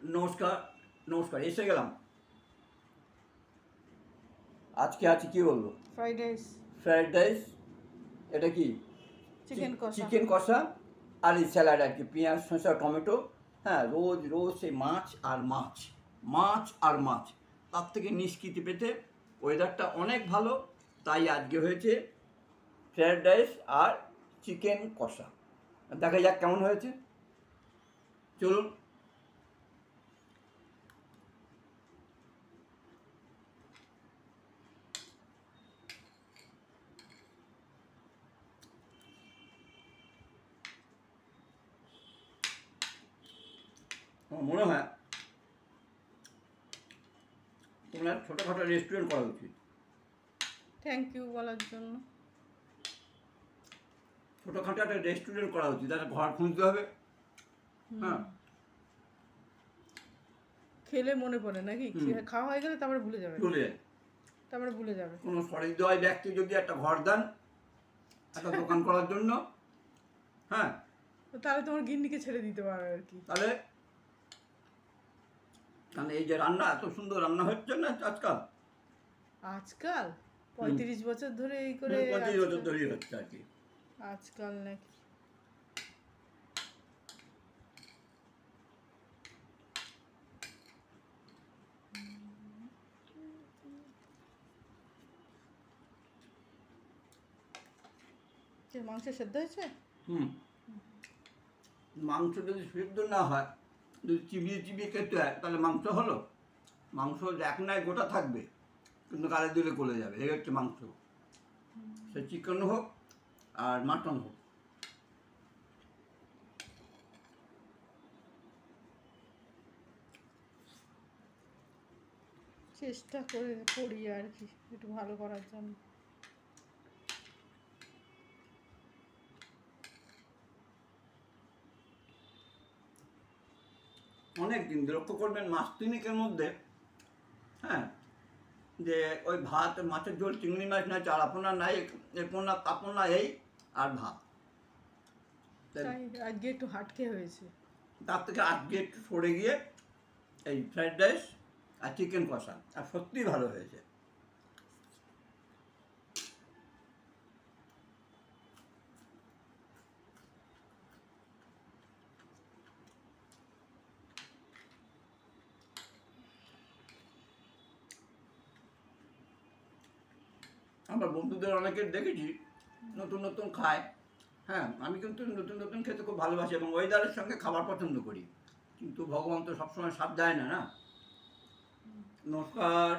নমস্কার নমস্কার এসে গেলাম। আজকে আছে কি বলবো? Fried rice. এটা কি? চিকেন কষা আর এই স্যালাড আর কি, পেঁয়াজ শসা টমেটো। হ্যাঁ, রোজ রোজ সেই মাছ আর মাছ, মাছ আর মাছ। তার থেকে নিষ্কৃতি পেতে ওয়েদারটা অনেক ভালো, তাই আজকে হয়েছে ফ্রাইড রাইস আর চিকেন কষা। দেখা যাক কেমন হয়েছে, চলুন। আমার মনে হয় তোমার ছোটোখাটো রেস্টুরেন্ট করা উচিত। থ্যাংক ইউ বলার জন্য। ছোটোখাটো একটা রেস্টুরেন্ট করা উচিত, একটা ঘর খুঁজতে হবে। হ্যাঁ, খেলে মনে পড়ে নাকি? খাওয়া হয়ে গেলে তারপরে ভুলে যাবে, তারপরে ভুলে যাবে। কোনো সহৃদয় ব্যক্তি যদি একটা ঘর দেন একটা দোকান করার জন্য, হ্যাঁ, তাহলে তোমার গিন্নিকে ছেড়ে দিতে পারবে আর কি। তাহলে এই যে রান্না, এত সুন্দর রান্না হচ্ছে না আজকাল। 35 বছর ধরে এই করে, 35 বছর ধরেই হচ্ছে আর কি আজকাল নাকি। মাংস সেদ্ধ হয়েছে? মাংস যদি সেদ্ধ না হয়, যদি চিবিয়ে চিবিয়ে খেতে হয়, তাহলে মাংস হলো? মাংস এক নয় গোটা থাকবে, কিন্তু গালে দিলে গলে যাবে। এই হচ্ছে মাংস, সে চিকেন হোক আর মাটন হোক। চেষ্টা করি আর কি একটু ভালো করার জন্য। অনেক দিন লক্ষ্য করবেন, মাস তিনেকের মধ্যে, হ্যাঁ, যে ওই ভাত, মাছের ঝোল, চিংড়ি মাছ নাই, চাল আপনা নাই, এপনা তাপনা, এই আর ভাত। আজকে একটু হাটকে হয়েছে, তার থেকে আজকে একটু সরে গিয়ে এই ফ্রাইড রাইস আর চিকেন কষা, আর সত্যিই ভালো হয়েছে। আমার বন্ধুদের অনেকের দেখেছি নতুন নতুন খায়। হ্যাঁ, আমি কিন্তু নতুন নতুন খেতে খুব ভালোবাসি এবং ওয়েদারের সঙ্গে খাবার পছন্দ করি, কিন্তু ভগবান তো সবসময় সাথ দেয় না। নমস্কার।